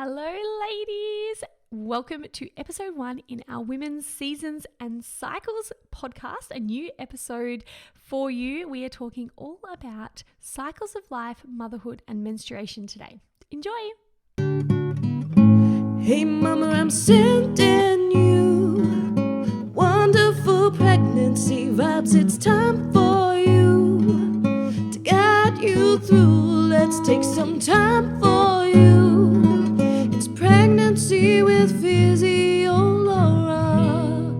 Hello, ladies. Welcome to episode 1 in our Women's Seasons and Cycles podcast. A new episode for you. We are talking all about cycles of life, motherhood, and menstruation today. Enjoy. Hey, mama, I'm sending you wonderful pregnancy vibes. It's time for you to guide you through. Let's take some time for you. It's pregnancy with Physio Laura.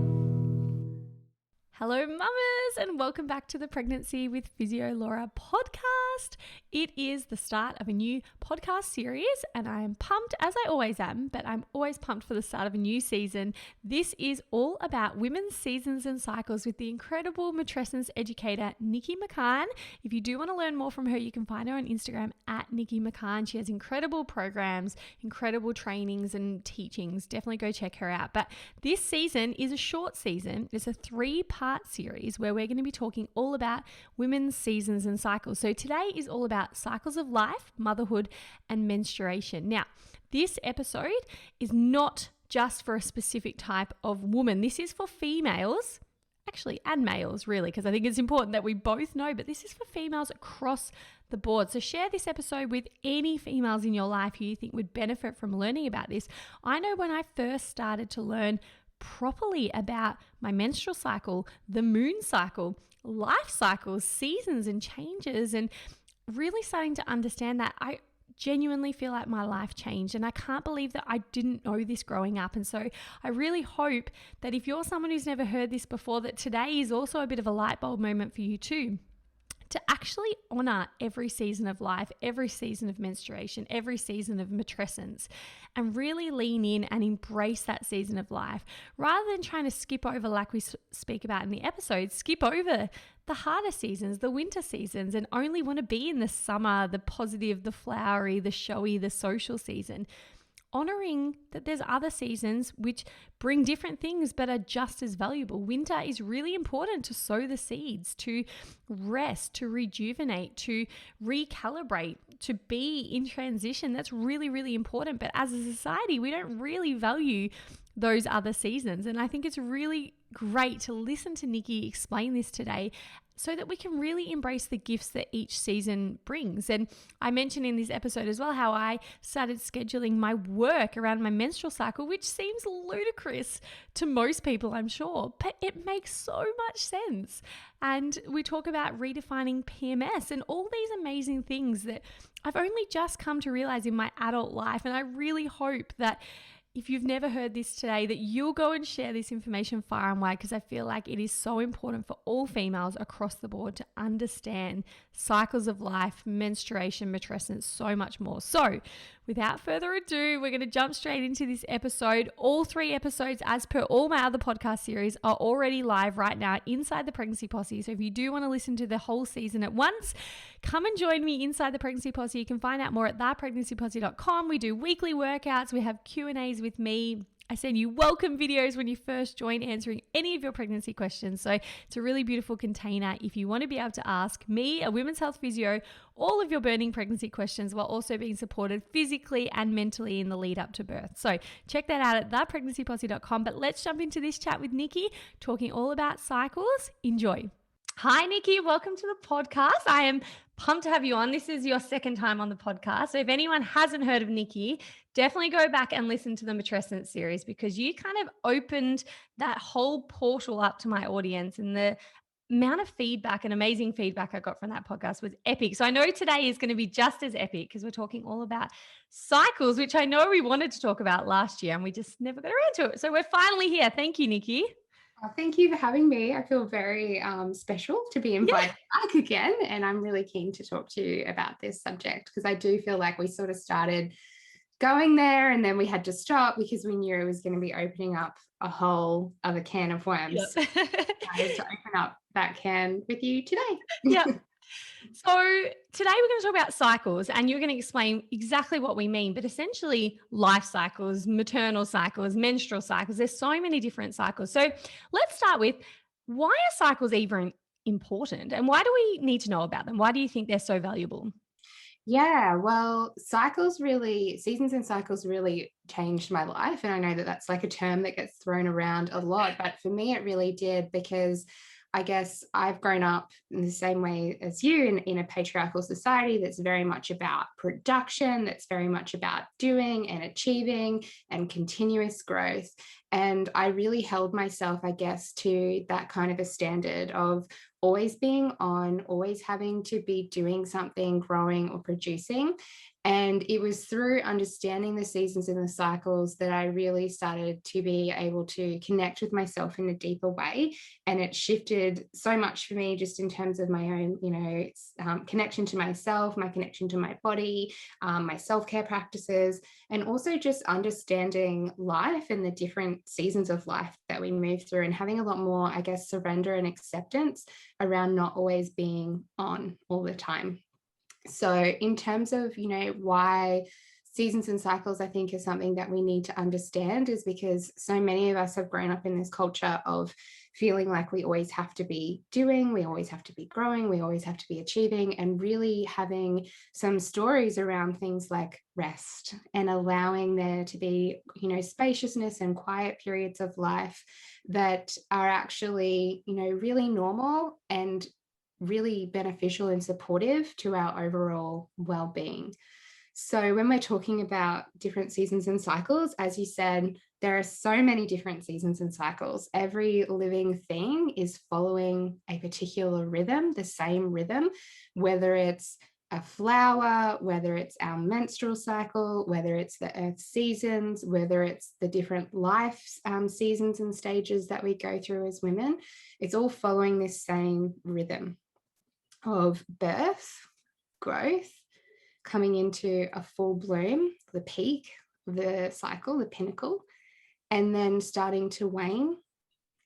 Hello, mamas, and welcome back to the Pregnancy with Physio Laura podcast. It is the start of a new podcast series, and I am pumped, as I always am, but I'm always pumped for the start of a new season. This is all about women's seasons and cycles with the incredible matrescence educator, Nikki McCann. If you do want to learn more from her, you can find her on Instagram at Nikki McCann. She has incredible programs, incredible trainings and teachings. Definitely go check her out. But this season is a short season. It's a 3-part series where we're going to be talking all about women's seasons and cycles. So today is all about cycles of life, motherhood, and menstruation. Now, this episode is not just for a specific type of woman. This is for females, actually, and males, really, because I think it's important that we both know, but this is for females across the board. So share this episode with any females in your life who you think would benefit from learning about this. I know when I first started to learn properly about my menstrual cycle, the moon cycle, life cycles, seasons and changes, and really starting to understand that, I genuinely feel like my life changed, and I can't believe that I didn't know this growing up. And so I really hope that if you're someone who's never heard this before, that today is also a bit of a light bulb moment for you too, to actually honor every season of life, every season of menstruation, every season of matrescence, and really lean in and embrace that season of life rather than trying to skip over, like we speak about in the episode, skip over the harder seasons, the winter seasons, and only want to be in the summer, the positive, the flowery, the showy, the social season. Honoring that there's other seasons which bring different things but are just as valuable. Winter is really important to sow the seeds, to rest, to rejuvenate, to recalibrate, to be in transition. That's really, really important. But as a society, we don't really value those other seasons. And I think it's really great to listen to Nikki explain this today so that we can really embrace the gifts that each season brings. And I mentioned in this episode as well how I started scheduling my work around my menstrual cycle, which seems ludicrous to most people, I'm sure, but it makes so much sense. And we talk about redefining PMS and all these amazing things that I've only just come to realize in my adult life. And I really hope that if you've never heard this today, that you'll go and share this information far and wide, because I feel like it is so important for all females across the board to understand cycles of life, menstruation, matrescence, so much more. So without further ado, we're going to jump straight into this episode. All 3 episodes, as per all my other podcast series, are already live right now inside the Pregnancy Posse. So if you do want to listen to the whole season at once, come and join me inside the Pregnancy Posse. You can find out more at thepregnancyposse.com. We do weekly workouts. We have Q&As with me. I send you welcome videos when you first join, answering any of your pregnancy questions. So it's a really beautiful container if you want to be able to ask me, a women's health physio, all of your burning pregnancy questions while also being supported physically and mentally in the lead up to birth. So check that out at thepregnancyposse.com. But let's jump into this chat with Nikki, talking all about cycles. Enjoy. Hi, Nikki. Welcome to the podcast. I am pumped to have you on. This is your second time on the podcast. So if anyone hasn't heard of Nikki, definitely go back and listen to the matrescence series, because you kind of opened that whole portal up to my audience, and the amount of feedback and amazing feedback I got from that podcast was epic. So I know today is going to be just as epic, because we're talking all about cycles, which I know we wanted to talk about last year and we just never got around to it. So we're finally here. Thank you, Nikki. Thank you for having me. I feel very special to be invited back again, and I'm really keen to talk to you about this subject, because I do feel like we sort of started going there and then we had to stop because we knew it was going to be opening up a whole other can of worms. Yep. So I had to open up that can with you today. Yeah. So today we're going to talk about cycles, and you're going to explain exactly what we mean, but essentially life cycles, maternal cycles, menstrual cycles. There's so many different cycles. So let's start with, why are cycles even important, and why do we need to know about them? Why do you think they're so valuable? Yeah, well, seasons and cycles really changed my life. And I know that that's like a term that gets thrown around a lot, but for me, it really did because I guess I've grown up in the same way as you in a patriarchal society that's very much about production, that's very much about doing and achieving and continuous growth. And I really held myself, I guess, to that kind of a standard of always being on, always having to be doing something, growing or producing. And it was through understanding the seasons and the cycles that I really started to be able to connect with myself in a deeper way. And it shifted so much for me just in terms of my own, connection to myself, my connection to my body, my self-care practices, and also just understanding life and the different seasons of life that we move through and having a lot more, I guess, surrender and acceptance around not always being on all the time. So in terms of, why seasons and cycles, I think is something that we need to understand is because so many of us have grown up in this culture of feeling like we always have to be doing, we always have to be growing, we always have to be achieving, and really having some stories around things like rest and allowing there to be, spaciousness and quiet periods of life that are actually, really normal and really beneficial and supportive to our overall well-being. So when we're talking about different seasons and cycles, as you said, there are so many different seasons and cycles. Every living thing is following a particular rhythm, the same rhythm, whether it's a flower, whether it's our menstrual cycle, whether it's the earth seasons, whether it's the different life seasons and stages that we go through as women. It's all following this same rhythm of birth, growth, coming into a full bloom, the peak of the cycle, the pinnacle, and then starting to wane,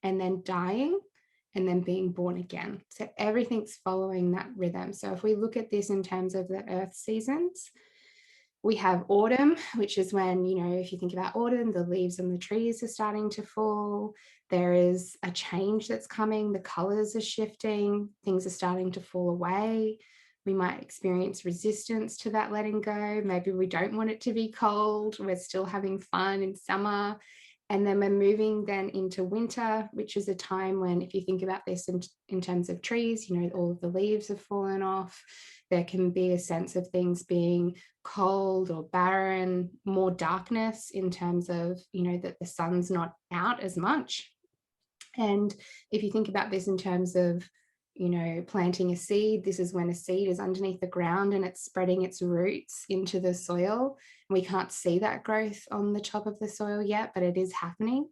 and then dying, and then being born again. So everything's following that rhythm. So if we look at this in terms of the earth seasons, we have autumn, which is when, if you think about autumn, the leaves on the trees are starting to fall. There is a change that's coming. The colors are shifting. Things are starting to fall away. We might experience resistance to that letting go. Maybe we don't want it to be cold. We're still having fun in summer. And then we're moving then into winter, which is a time when, if you think about this in terms of trees, all of the leaves have fallen off. There can be a sense of things being cold or barren, more darkness in terms of, that the sun's not out as much. And if you think about this in terms of, planting a seed, this is when a seed is underneath the ground and it's spreading its roots into the soil. We can't see that growth on the top of the soil yet, but it is happening.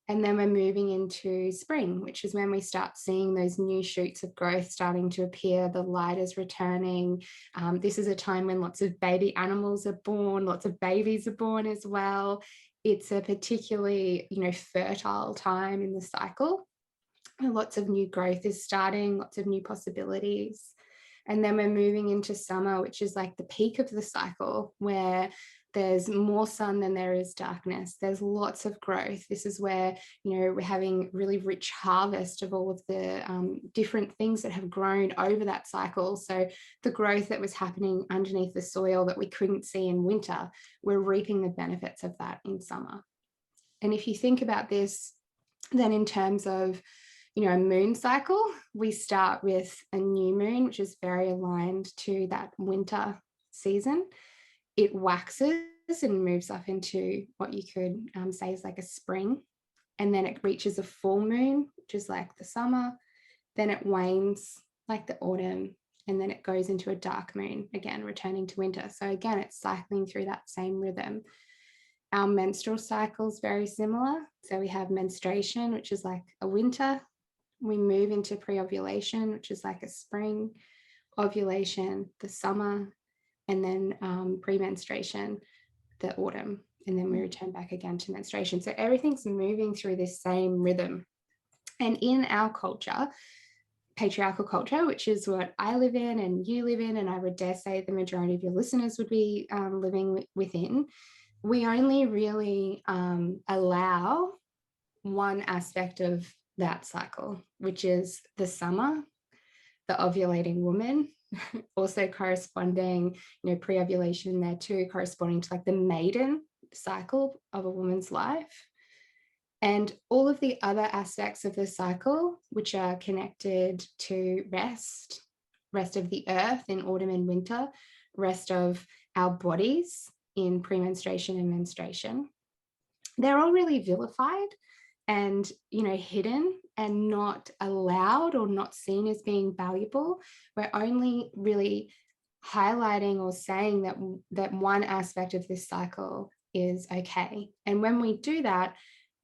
And then we're moving into spring, which is when we start seeing those new shoots of growth starting to appear. The light is returning. This is a time when lots of baby animals are born, lots of babies are born as well. It's a particularly, fertile time in the cycle. Lots of new growth is starting, lots of new possibilities. And then we're moving into summer, which is like the peak of the cycle, where there's more sun than there is darkness. There's lots of growth. This is where, we're having really rich harvest of all of the different things that have grown over that cycle. So the growth that was happening underneath the soil that we couldn't see in winter, we're reaping the benefits of that in summer. And if you think about this, then in terms of, a moon cycle, we start with a new moon, which is very aligned to that winter season. It waxes and moves up into what you could say is like a spring. And then it reaches a full moon, which is like the summer. Then it wanes like the autumn. And then it goes into a dark moon, again, returning to winter. So again, it's cycling through that same rhythm. Our menstrual cycle is very similar. So we have menstruation, which is like a winter. We move into pre-ovulation, which is like a spring, ovulation, the summer, and then pre-menstruation, the autumn. And then we return back again to menstruation. So everything's moving through this same rhythm. And in our culture, patriarchal culture, which is what I live in and you live in, and I would dare say the majority of your listeners would be living within, we only really allow one aspect of that cycle, which is the summer, the ovulating woman, also corresponding, pre-ovulation there too, corresponding to like the maiden cycle of a woman's life. And all of the other aspects of the cycle, which are connected to rest of the earth in autumn and winter, rest of our bodies in premenstruation and menstruation, they're all really vilified and hidden and not allowed or not seen as being valuable. We're only really highlighting or saying that one aspect of this cycle is okay. And when we do that,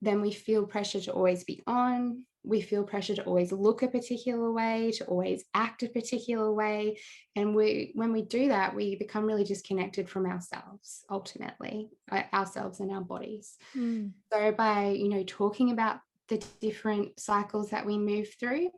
then we feel pressure to always be on. We feel pressure to always look a particular way, to always act a particular way. And when we do that, we become really disconnected from ourselves, ultimately, ourselves and our bodies. Mm. So by, talking about the different cycles that we move through,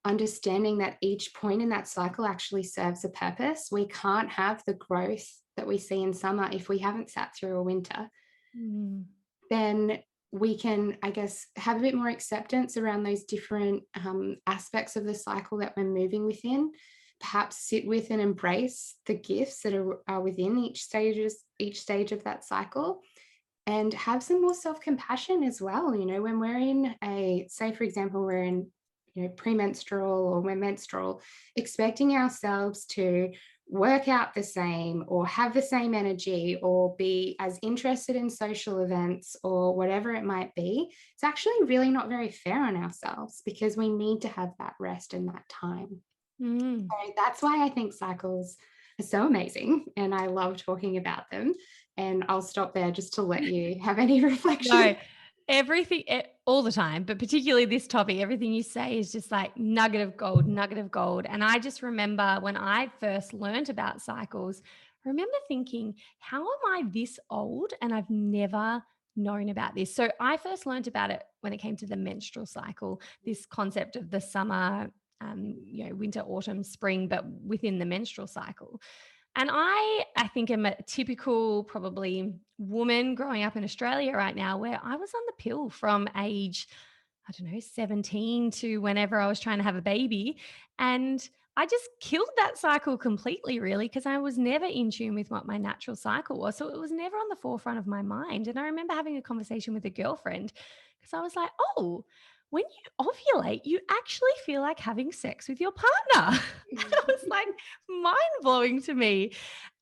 understanding that each point in that cycle actually serves a purpose. We can't have the growth that we see in summer if we haven't sat through a winter. Mm. Then we can, I guess, have a bit more acceptance around those different aspects of the cycle that we're moving within. Perhaps sit with and embrace the gifts that are within each stage of that cycle, and have some more self-compassion as well. When we're in say for example, we're in premenstrual or we're menstrual, expecting ourselves to work out the same or have the same energy or be as interested in social events or whatever it might be, it's actually really not very fair on ourselves, because we need to have that rest and that time. So that's why I think cycles are so amazing, and I love talking about them. And I'll stop there just to let you have any reflection. No, everything all the time, but particularly this topic, everything you say is just like nugget of gold, nugget of gold. And I just remember when I first learned about cycles, I remember thinking, how am I this old and I've never known about this? So I first learned about it when it came to the menstrual cycle, this concept of the summer, winter, autumn, spring, but within the menstrual cycle. And I think I'm a typical probably woman growing up in Australia right now, where I was on the pill from age, I don't know, 17 to whenever I was trying to have a baby. And I just killed that cycle completely, really, because I was never in tune with what my natural cycle was. So it was never on the forefront of my mind. And I remember having a conversation with a girlfriend because I was like, oh, when you ovulate, you actually feel like having sex with your partner. And it was like mind blowing to me,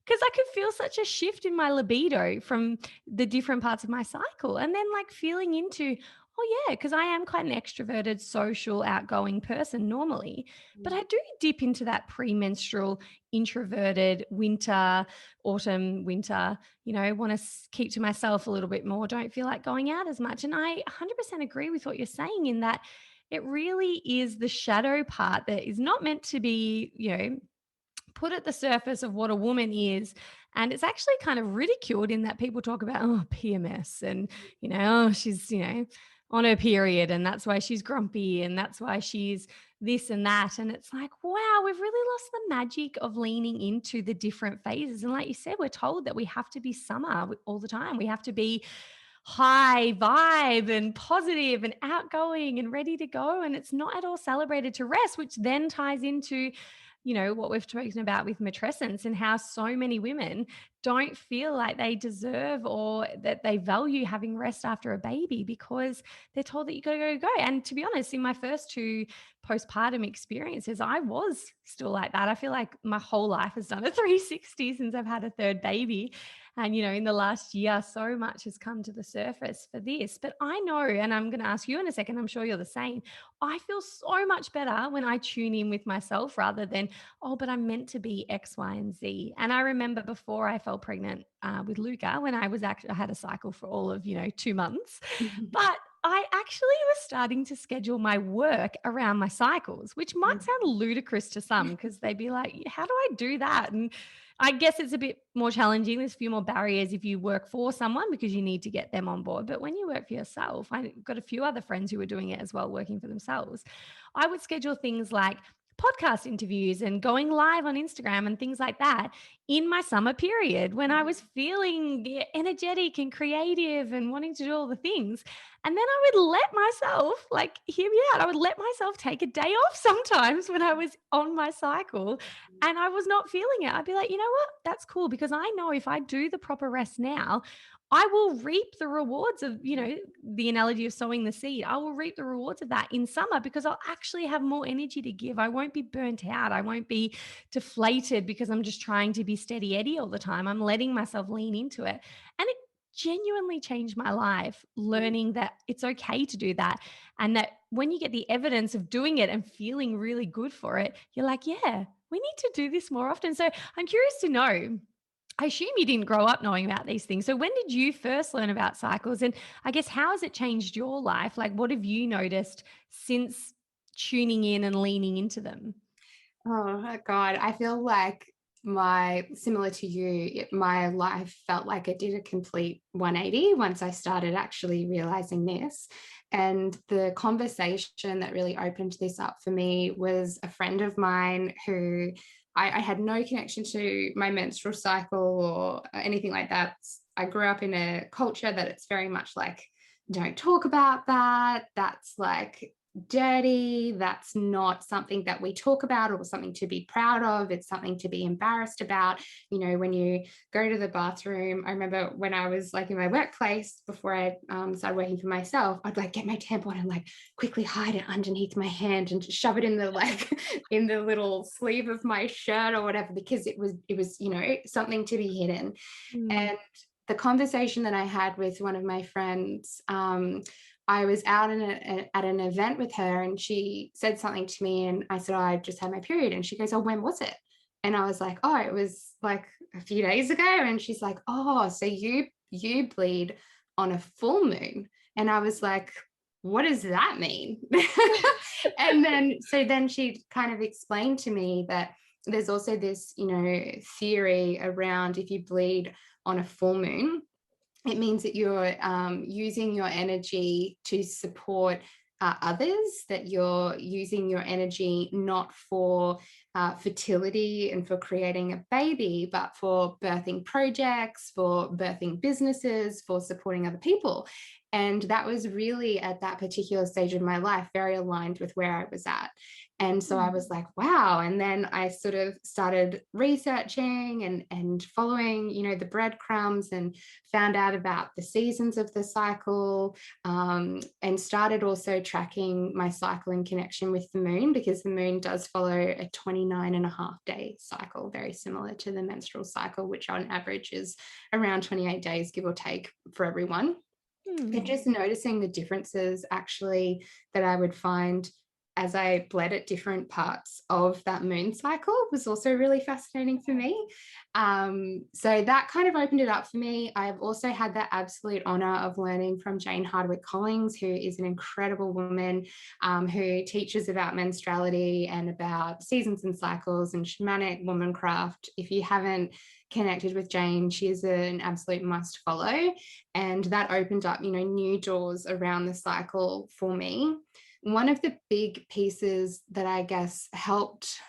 because I could feel such a shift in my libido from the different parts of my cycle. And then like feeling into, oh yeah, because I am quite an extroverted, social, outgoing person normally, but I do dip into that premenstrual, introverted winter, autumn, winter, want to keep to myself a little bit more, don't feel like going out as much. And I 100% agree with what you're saying in that it really is the shadow part that is not meant to be, put at the surface of what a woman is. And it's actually kind of ridiculed in that people talk about, oh, PMS and, oh, she's, on her period and that's why she's grumpy and that's why she's this and that. And it's like, wow, we've really lost the magic of leaning into the different phases. And like you said, we're told that we have to be summer all the time. We have to be high vibe and positive and outgoing and ready to go. And it's not at all celebrated to rest, which then ties into what we've spoken about with matrescence and how so many women don't feel like they deserve or that they value having rest after a baby because they're told that you gotta go. And to be honest, in my first two postpartum experiences, I was still like that. I feel like my whole life has done a 360 since I've had a third baby. And, in the last year, so much has come to the surface for this. But I know, and I'm going to ask you in a second, I'm sure you're the same. I feel so much better when I tune in with myself rather than, oh, but I'm meant to be X, Y, and Z. And I remember before I fell pregnant with Luca, when I had a cycle for all of, 2 months, but I actually was starting to schedule my work around my cycles, which might sound ludicrous to some because they'd be like, how do I do that? And I guess it's a bit more challenging. There's a few more barriers if you work for someone because you need to get them on board. But when you work for yourself, I got a few other friends who were doing it as well, working for themselves. I would schedule things like podcast interviews and going live on Instagram and things like that in my summer period when I was feeling energetic and creative and wanting to do all the things. And then I would let myself, like, hear me out, I would let myself take a day off sometimes when I was on my cycle and I was not feeling it. I'd be like, you know what? That's cool because I know if I do the proper rest now, I will reap the rewards of, the analogy of sowing the seed. I will reap the rewards of that in summer because I'll actually have more energy to give. I won't be burnt out. I won't be deflated because I'm just trying to be steady Eddie all the time. I'm letting myself lean into it. And it genuinely changed my life, learning that it's okay to do that. And that when you get the evidence of doing it and feeling really good for it, you're like, yeah, we need to do this more often. So I'm curious to know, I assume you didn't grow up knowing about these things. So when did you first learn about cycles? And I guess, how has it changed your life? Like, what have you noticed since tuning in and leaning into them? Oh God, I feel like similar to you, my life felt like it did a complete 180 once I started actually realizing this. And the conversation that really opened this up for me was a friend of mine who I had no connection to my menstrual cycle or anything like that. I grew up in a culture that it's very much like, don't talk about that. That's like dirty. That's not something that we talk about or something to be proud of. It's something to be embarrassed about. When you go to the bathroom, I remember when I was like in my workplace before I started working for myself, I'd like get my tampon and like quickly hide it underneath my hand and just shove it in the like in the little sleeve of my shirt or whatever, because it was something to be hidden. Mm. And the conversation that I had with one of my friends, I was out at an event with her and she said something to me and I said, oh, I just had my period. And she goes, oh, when was it? And I was like, oh, it was like a few days ago. And she's like, oh, so you bleed on a full moon. And I was like, what does that mean? And then she kind of explained to me that there's also this, theory around if you bleed on a full moon, it means that you're using your energy to support others, that you're using your energy not for fertility and for creating a baby, but for birthing projects, for birthing businesses, for supporting other people. And that was really at that particular stage of my life very aligned with where I was at. And so I was like, wow. And then I sort of started researching and following, the breadcrumbs, and found out about the seasons of the cycle, and started also tracking my cycle in connection with the moon, because the moon does follow a 29.5-day cycle, very similar to the menstrual cycle, which on average is around 28 days, give or take, for everyone. And just noticing the differences actually that I would find as I bled at different parts of that moon cycle was also really fascinating for me. So that kind of opened it up for me. I've also had the absolute honor of learning from Jane Hardwick Collins, who is an incredible woman who teaches about menstruality and about seasons and cycles and shamanic womancraft. If you haven't connected with Jane, she is an absolute must follow. And that opened up, new doors around the cycle for me. One of the big pieces that I guess helped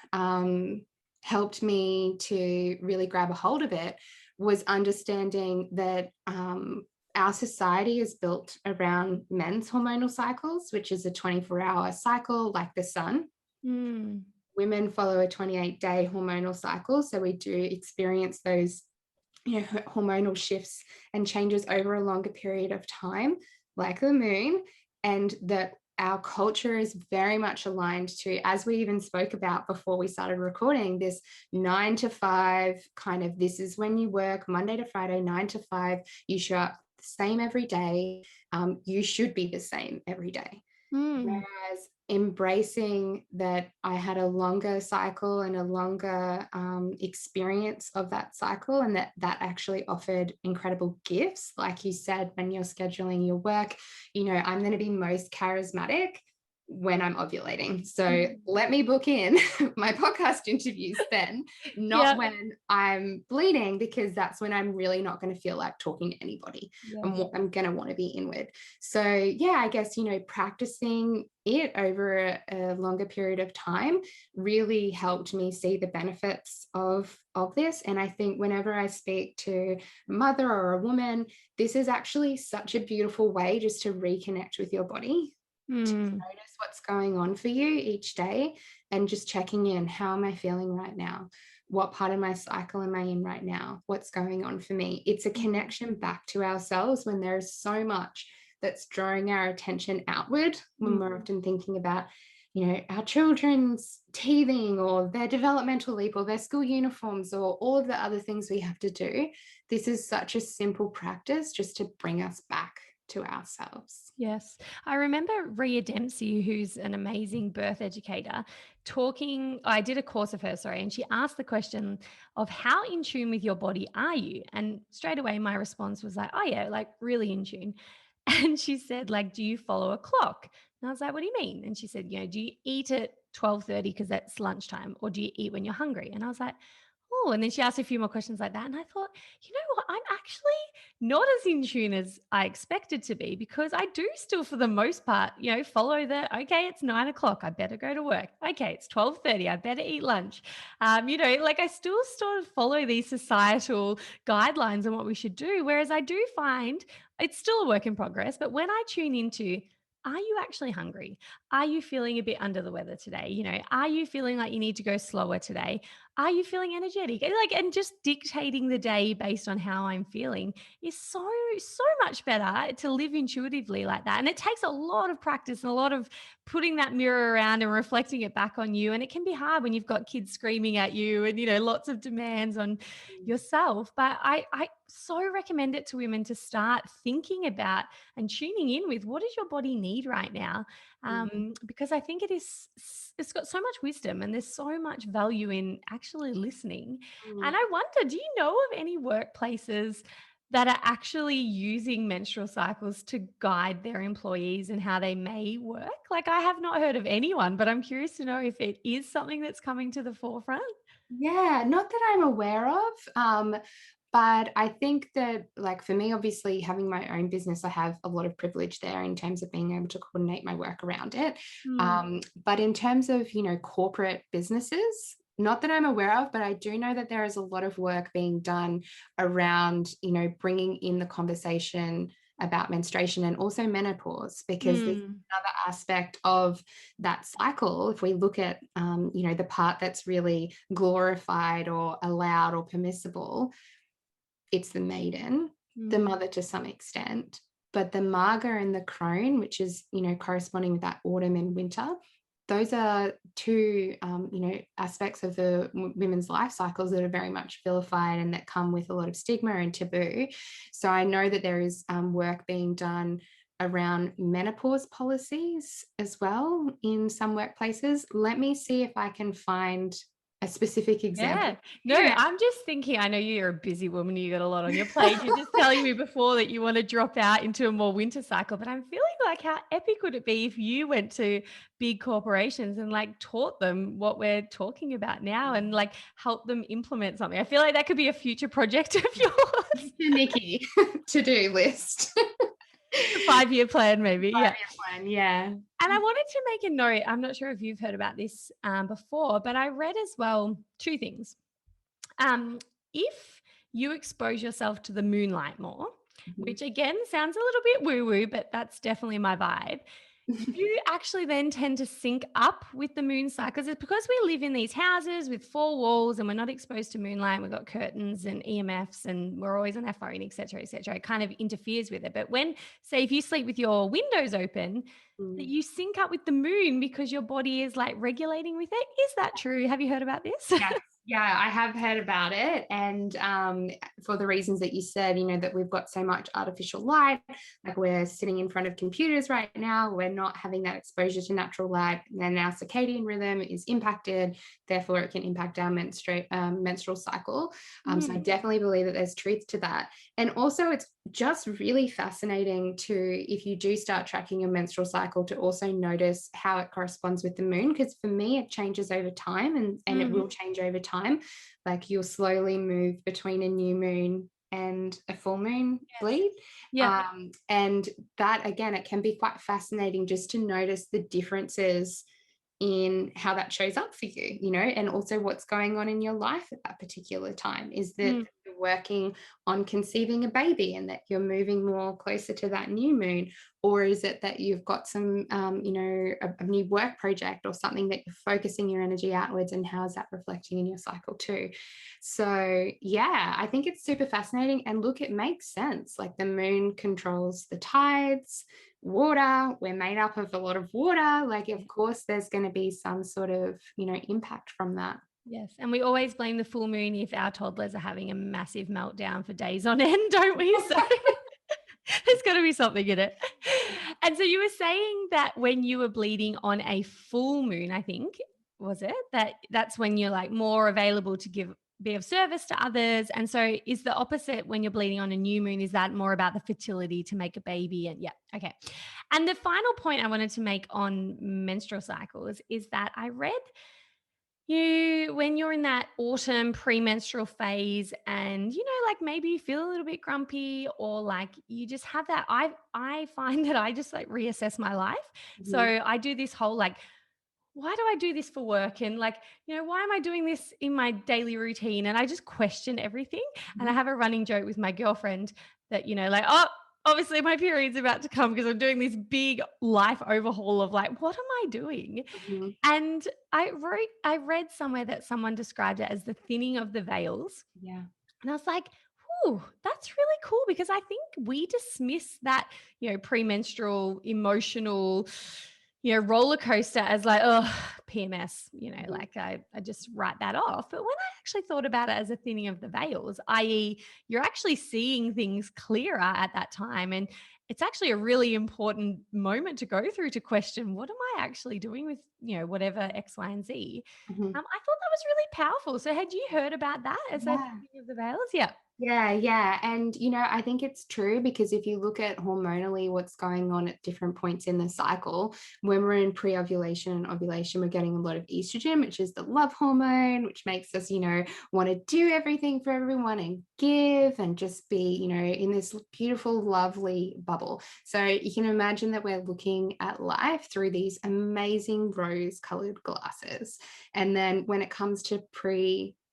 me to really grab a hold of it was understanding that our society is built around men's hormonal cycles, which is a 24-hour cycle like the sun. Mm. Women follow a 28-day hormonal cycle, so we do experience those hormonal shifts and changes over a longer period of time, like the moon. And that our culture is very much aligned to, as we even spoke about before we started recording, this 9 to 5 kind of, this is when you work Monday to Friday, 9 to 5, you show up the same every day. You should be the same every day. Whereas embracing that I had a longer cycle and a longer experience of that cycle, and that actually offered incredible gifts. Like you said, when you're scheduling your work, I'm going to be most charismatic when I'm ovulating. So let me book in my podcast interviews then, not Yeah. when I'm bleeding, because that's when I'm really not going to feel like talking to anybody. Yeah. I'm going to want to be inward. So yeah, I guess, practicing it over a longer period of time really helped me see the benefits of this. And I think whenever I speak to a mother or a woman, this is actually such a beautiful way just to reconnect with your body, to notice what's going on for you each day, and just checking in. How am I feeling right now? What part of my cycle am I in right now? What's going on for me? It's a connection back to ourselves when there's so much that's drawing our attention outward, when we're often thinking about, our children's teething or their developmental leap or their school uniforms or all of the other things we have to do. This is such a simple practice just to bring us back to ourselves. Yes. I remember Rhea Dempsey, who's an amazing birth educator, I did a course of hers, sorry, and she asked the question of how in tune with your body are you? And straight away, my response was like, oh, yeah, like really in tune. And she said, like, do you follow a clock? And I was like, what do you mean? And she said, do you eat at 12:30 because that's lunchtime, or do you eat when you're hungry? And I was like, oh, and then she asked a few more questions like that. And I thought, you know what? I'm actually not as in tune as I expected to be, because I do still, for the most part, follow okay, it's 9 o'clock. I better go to work. Okay, it's 12:30. I better eat lunch. Like I still sort of follow these societal guidelines on what we should do. Whereas I do find it's still a work in progress, but when I tune into, are you actually hungry? Are you feeling a bit under the weather today? Are you feeling like you need to go slower today? Are you feeling energetic? And just dictating the day based on how I'm feeling is so much better to live intuitively like that. And it takes a lot of practice and a lot of putting that mirror around and reflecting it back on you. And it can be hard when you've got kids screaming at you and, lots of demands on yourself. But I so recommend it to women to start thinking about and tuning in with, what does your body need right now? Because I think it's got so much wisdom, and there's so much value in actually listening. And I wonder, do you know of any workplaces that are actually using menstrual cycles to guide their employees and how they may work? Like, I have not heard of anyone, but I'm curious to know if it is something that's coming to the forefront. Yeah, not that I'm aware of. But I think that, like, for me, obviously having my own business, I have a lot of privilege there in terms of being able to coordinate my work around it. But in terms of, corporate businesses, not that I'm aware of, but I do know that there is a lot of work being done around, bringing in the conversation about menstruation and also menopause, because there's another aspect of that cycle. If we look at, the part that's really glorified or allowed or permissible, it's the maiden, the mother to some extent, but the marga and the crone, which is, corresponding with that autumn and winter, those are two, aspects of the women's life cycles that are very much vilified and that come with a lot of stigma and taboo. So I know that there is work being done around menopause policies as well in some workplaces. Let me see if I can find a specific example. Yeah. No, I'm just thinking, I know you're a busy woman, you got a lot on your plate. You're just telling me before that you want to drop out into a more winter cycle, but I'm feeling like, how epic would it be if you went to big corporations and like taught them what we're talking about now and like help them implement something? I feel like that could be a future project of yours. Nikki, to-do list. 5-year plan, maybe. Yeah. 5-year plan, yeah. And I wanted to make a note. I'm not sure if you've heard about this before, but I read as well two things. If you expose yourself to the moonlight more, which again sounds a little bit woo-woo, but that's definitely my vibe, you actually then tend to sync up with the moon cycles. It's because we live in these houses with 4 walls and we're not exposed to moonlight. We've got curtains and EMFs and we're always on our phone, et cetera, et cetera. It kind of interferes with it. But when, say, if you sleep with your windows open, that you sync up with the moon because your body is like regulating with it. Is that true? Have you heard about this? Yes. Yeah, I have heard about it. And for the reasons that you said, that we've got so much artificial light, like we're sitting in front of computers right now, we're not having that exposure to natural light, and our circadian rhythm is impacted. Therefore, it can impact our menstrual cycle. So I definitely believe that there's truth to that. And also, it's just really fascinating to, if you do start tracking your menstrual cycle, to also notice how it corresponds with the moon. Because for me, it changes over time, and it Mm, will change over time. Like you'll slowly move between a new moon and a full moon yes. bleed. Yep. And that, again, it can be quite fascinating just to notice the differences in how that shows up for you, and also what's going on in your life at that particular time. Is that Mm, you're working on conceiving a baby and that you're moving more closer to that new moon? Or is it that you've got some, a new work project or something that you're focusing your energy outwards, and how is that reflecting in your cycle too? So, yeah, I think it's super fascinating. And look, it makes sense. Like the moon controls the tides, water, we're made up of a lot of water. Like, of course there's going to be some sort of impact from that. yes. And we always blame the full moon if our toddlers are having a massive meltdown for days on end, don't we? So there's got to be something in it. And so you were saying that when you were bleeding on a full moon, I think, was it? That's when you're like more available to be of service to others. And so is the opposite when you're bleeding on a new moon? Is that more about the fertility to make a baby? And yeah, okay. And the final point I wanted to make on menstrual cycles is that I read when you're in that autumn premenstrual phase, and like maybe you feel a little bit grumpy, or like you just have that, I find that I just like reassess my life. So Mhm, I do this whole like, why do I do this for work? And like, why am I doing this in my daily routine? And I just question everything. And I mhm, have a running joke with my girlfriend that, like, oh, obviously my period's about to come because I'm doing this big life overhaul of like, what am I doing? mhm. And I read somewhere that someone described it as the thinning of the veils. Yeah. And I was like, "Ooh, that's really cool," because I think we dismiss that, premenstrual emotional, roller coaster as like, oh, PMS, Mhm, like I just write that off. But when I actually thought about it as a thinning of the veils, i.e., you're actually seeing things clearer at that time. And it's actually a really important moment to go through to question, what am I actually doing with, whatever X, Y, and Z? mhm. I thought that was really powerful. So had you heard about that as a Yeah. thinning of the veils? Yeah. Yeah, yeah. And, I think it's true, because if you look at hormonally what's going on at different points in the cycle, when we're in pre ovulation and ovulation, we're getting a lot of estrogen, which is the love hormone, which makes us, want to do everything for everyone and give and just be, in this beautiful, lovely bubble. So you can imagine that we're looking at life through these amazing rose colored glasses. And then when it comes to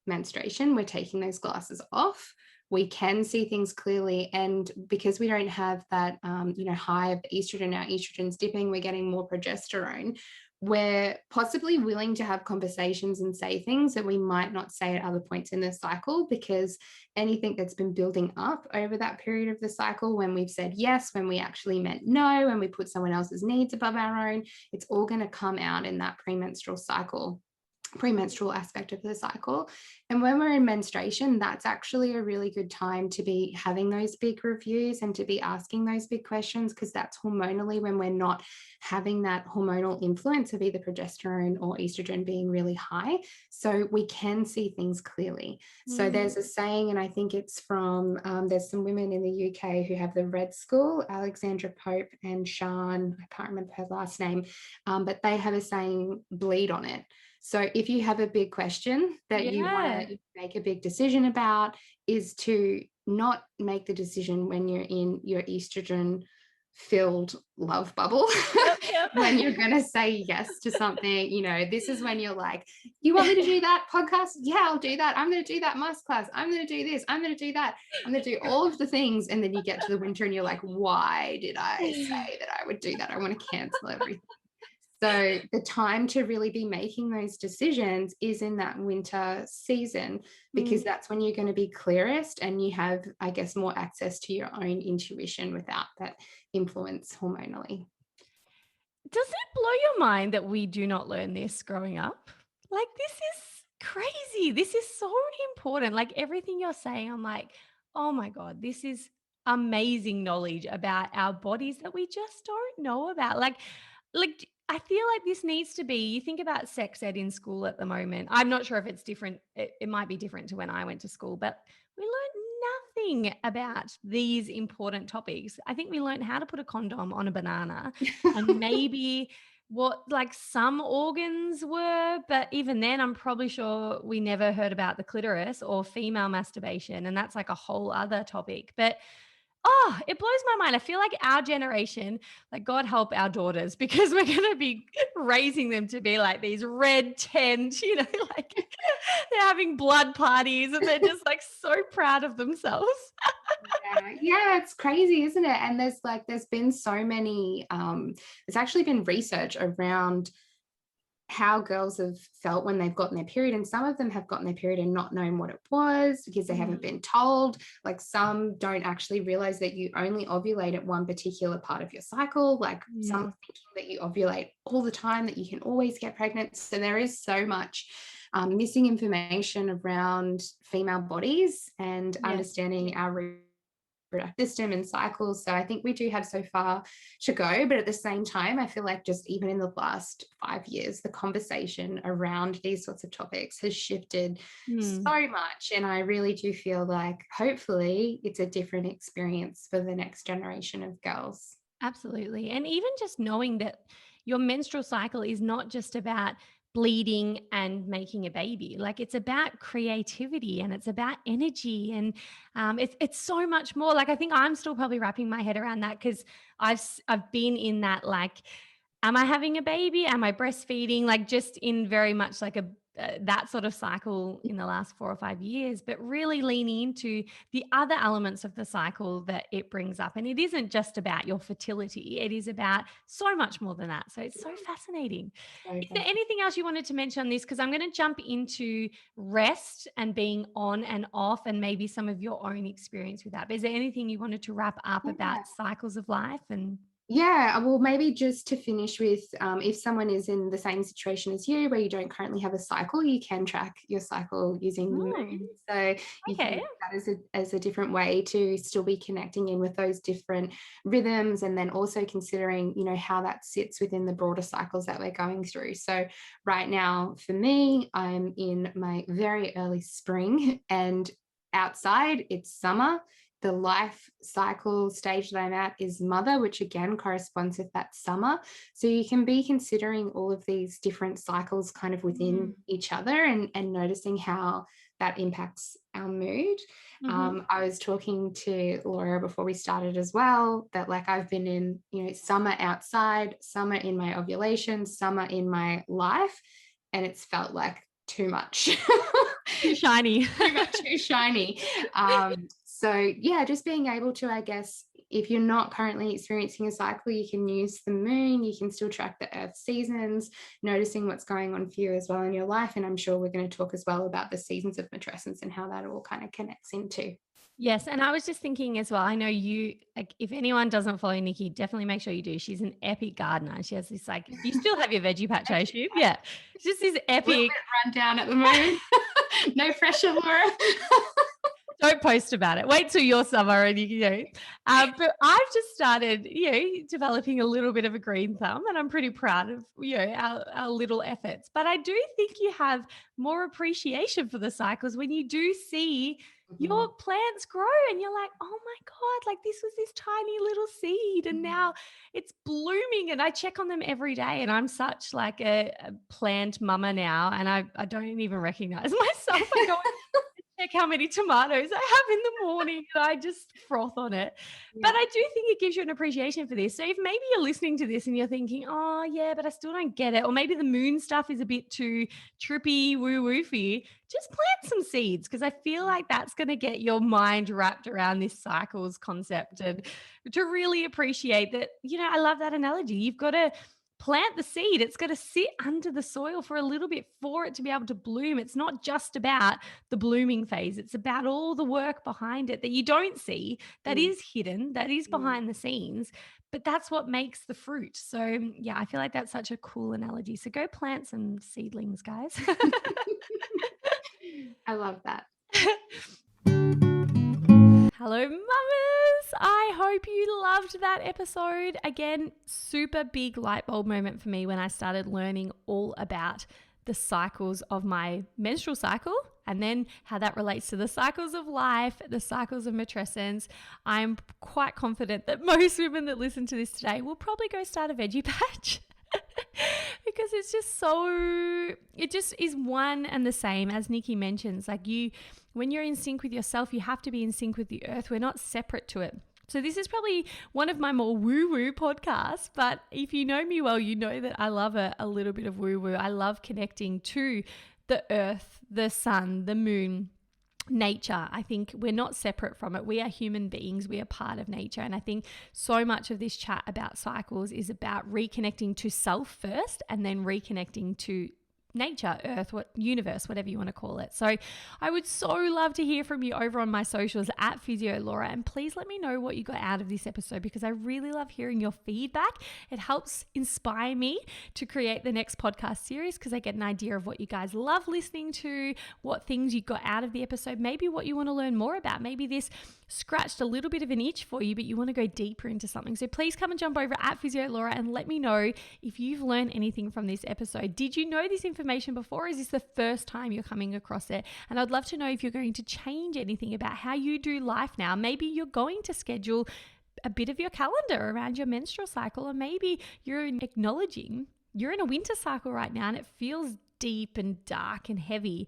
menstruation, we're taking those glasses off. We can see things clearly, and because we don't have that high of estrogen, our estrogen's dipping, we're getting more progesterone. We're possibly willing to have conversations and say things that we might not say at other points in the cycle, because anything that's been building up over that period of the cycle, when we've said yes, when we actually meant no, when we put someone else's needs above our own, it's all going to come out in that premenstrual aspect of the cycle. And when we're in menstruation, that's actually a really good time to be having those big reviews and to be asking those big questions, because that's hormonally when we're not having that hormonal influence of either progesterone or estrogen being really high. So we can see things clearly. So Mm. there's a saying, and I think it's from, there's some women in the UK who have the Red School, Alexandra Pope and Sean, I can't remember her last name, but they have a saying, bleed on it. So if you have a big question that you want Yeah. to make a big decision about, is to not make the decision when you're in your estrogen filled love bubble. Yep, yep. When you're going to say yes to something, this is when you're like, you want me to do that podcast? Yeah, I'll do that. I'm going to do that masterclass. I'm going to do this. I'm going to do that. I'm going to do all of the things. And then you get to the winter and you're like, why did I say that I would do that? I want to cancel everything. So the time to really be making those decisions is in that winter season, Mm. because that's when you're going to be clearest and you have, I guess, more access to your own intuition without that influence hormonally. Does it blow your mind that we do not learn this growing up? Like, this is crazy. This is so important. Like, everything you're saying, I'm like, oh my God, this is amazing knowledge about our bodies that we just don't know about. I feel like this needs to be, you think about sex ed in school at the moment. I'm not sure if it's different. It might be different to when I went to school, but we learned learning about these important topics, I think we learned how to put a condom on a banana and maybe what like some organs were, but even then I'm probably sure we never heard about the clitoris or female masturbation, and that's like a whole other topic. But oh, it blows my mind. I feel like our generation, like God help our daughters, because we're going to be raising them to be like these red tent, like they're having blood parties and they're just like so proud of themselves. Yeah, it's crazy, isn't it? And there's been so many, there's actually been research around how girls have felt when they've gotten their period, and some of them have gotten their period and not known what it was because they haven't been told. Like some don't actually realize that you only ovulate at one particular part of your cycle, like some thinking that you ovulate all the time, that you can always get pregnant. So there is so much missing information around female bodies and understanding our reproductive system and cycles. So I think we do have so far to go, but at the same time, I feel like just even in the last 5 years, the conversation around these sorts of topics has shifted so much. And I really do feel like hopefully it's a different experience for the next generation of girls. Absolutely. And even just knowing that your menstrual cycle is not just about bleeding and making a baby. Like it's about creativity and it's about energy, and it's so much more. Like I think I'm still probably wrapping my head around that because I've been in that like, am I having a baby? Am I breastfeeding? Like just in very much like a that sort of cycle in the last 4 or 5 years, but really leaning into the other elements of the cycle that it brings up. And it isn't just about your fertility, it is about so much more than that. So it's so fascinating. Is there anything else you wanted to mention on this? Because I'm going to jump into rest and being on and off and maybe some of your own experience with that. But is there anything you wanted to wrap up about cycles of life? And yeah, well, maybe just to finish with, if someone is in the same situation as you, where you don't currently have a cycle, you can track your cycle using the moon. So you can use that as a different way to still be connecting in with those different rhythms, and then also considering, how that sits within the broader cycles that we're going through. So right now, for me, I'm in my very early spring, and outside it's summer. The life cycle stage that I'm at is mother, which again corresponds with that summer. So you can be considering all of these different cycles kind of within each other, and noticing how that impacts our mood. I was talking to Laura before we started as well, that like I've been in, summer outside, summer in my ovulation, summer in my life, and it's felt like too much. Too shiny. Too shiny. So yeah, just being able to, I guess, if you're not currently experiencing a cycle, you can use the moon, you can still track the earth seasons, noticing what's going on for you as well in your life. And I'm sure we're going to talk as well about the seasons of matrescence and how that all kind of connects into. Yes. And I was just thinking as well, I know you, like, if anyone doesn't follow Nikki, definitely make sure you do. She's an epic gardener. She has this, like, you still have your veggie patch, I assume. Yeah. It's just this epic. Run down at the moment. No pressure, Laura. Don't post about it. Wait till your summer and but I've just started, developing a little bit of a green thumb, and I'm pretty proud of, our little efforts. But I do think you have more appreciation for the cycles when you do see your plants grow and you're like, oh my God, like this was this tiny little seed and now it's blooming, and I check on them every day, and I'm such like a plant mama now, and I don't even recognize myself. I go check how many tomatoes I have in the morning and I just froth on it. But I do think it gives you an appreciation for this. So if maybe you're listening to this and you're thinking, oh yeah, but I still don't get it, or maybe the moon stuff is a bit too trippy, woo-woofy, just plant some seeds, because I feel like that's going to get your mind wrapped around this cycles concept, and to really appreciate that, I love that analogy. You've got to plant the seed. It's got to sit under the soil for a little bit for it to be able to bloom. It's not just about the blooming phase. It's about all the work behind it that you don't see, that is hidden, that is behind the scenes, but that's what makes the fruit. So yeah, I feel like that's such a cool analogy. So go plant some seedlings, guys. I love that. Hello, mamas. I hope you loved that episode. Again, super big light bulb moment for me when I started learning all about the cycles of my menstrual cycle and then how that relates to the cycles of life, the cycles of matrescence. I'm quite confident that most women that listen to this today will probably go start a veggie patch. Because it's just it just is one and the same, as Nikki mentions. Like, when you're in sync with yourself, you have to be in sync with the earth. We're not separate to it. So this is probably one of my more woo-woo podcasts, but if you know me well, you know that I love a little bit of woo-woo. I love connecting to the earth, the sun, the moon, nature. I think we're not separate from it. We are human beings. We are part of nature. And I think so much of this chat about cycles is about reconnecting to self first and then reconnecting to nature, earth, universe, whatever you want to call it. So I would so love to hear from you over on my socials at Physio Laura, and please let me know what you got out of this episode, because I really love hearing your feedback. It helps inspire me to create the next podcast series, because I get an idea of what you guys love listening to, what things you got out of the episode, maybe what you want to learn more about. Maybe this scratched a little bit of an itch for you, but you want to go deeper into something. So please come and jump over at Physio Laura and let me know if you've learned anything from this episode. Did you know this information before? Is this the first time you're coming across it? And I'd love to know if you're going to change anything about how you do life now. Maybe you're going to schedule a bit of your calendar around your menstrual cycle, or maybe you're acknowledging you're in a winter cycle right now and it feels deep and dark and heavy.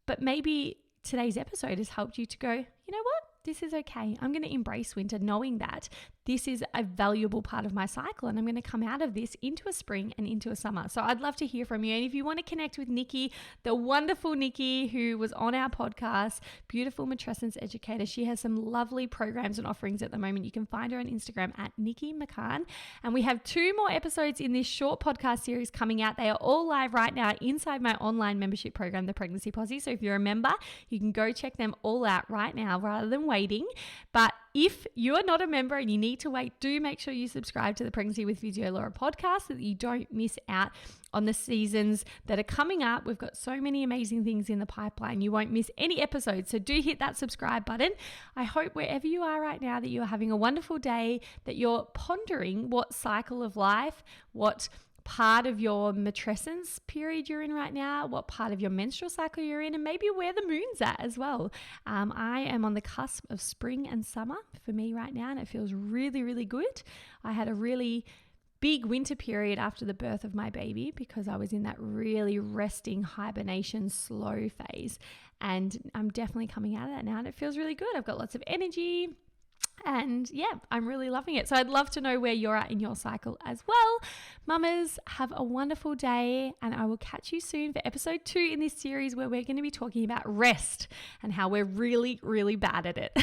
But maybe today's episode has helped you to go, you know what? This is okay. I'm going to embrace winter, knowing that this is a valuable part of my cycle, and I'm going to come out of this into a spring and into a summer. So I'd love to hear from you. And if you want to connect with Nikki, the wonderful Nikki who was on our podcast, beautiful matrescence educator, she has some lovely programs and offerings at the moment. You can find her on Instagram at Nikki McCann. And we have 2 more episodes in this short podcast series coming out. They are all live right now inside my online membership program, the Pregnancy Posse. So if you're a member, you can go check them all out right now rather than waiting. But if you're not a member and you need to wait, do make sure you subscribe to the Pregnancy with Physio Laura podcast so that you don't miss out on the seasons that are coming up. We've got so many amazing things in the pipeline. You won't miss any episodes. So do hit that subscribe button. I hope wherever you are right now that you're having a wonderful day, that you're pondering what cycle of life, what part of your matrescence period you're in right now, what part of your menstrual cycle you're in, and maybe where the moon's at as well. I am on the cusp of spring and summer for me right now, and it feels really, really good. I had a really big winter period after the birth of my baby because I was in that really resting hibernation slow phase, and I'm definitely coming out of that now, and it feels really good. I've got lots of energy. And yeah, I'm really loving it. So I'd love to know where you're at in your cycle as well. Mamas, have a wonderful day, and I will catch you soon for episode 2 in this series where we're going to be talking about rest and how we're really, really bad at it.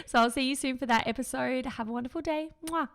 So I'll see you soon for that episode. Have a wonderful day. Mwah.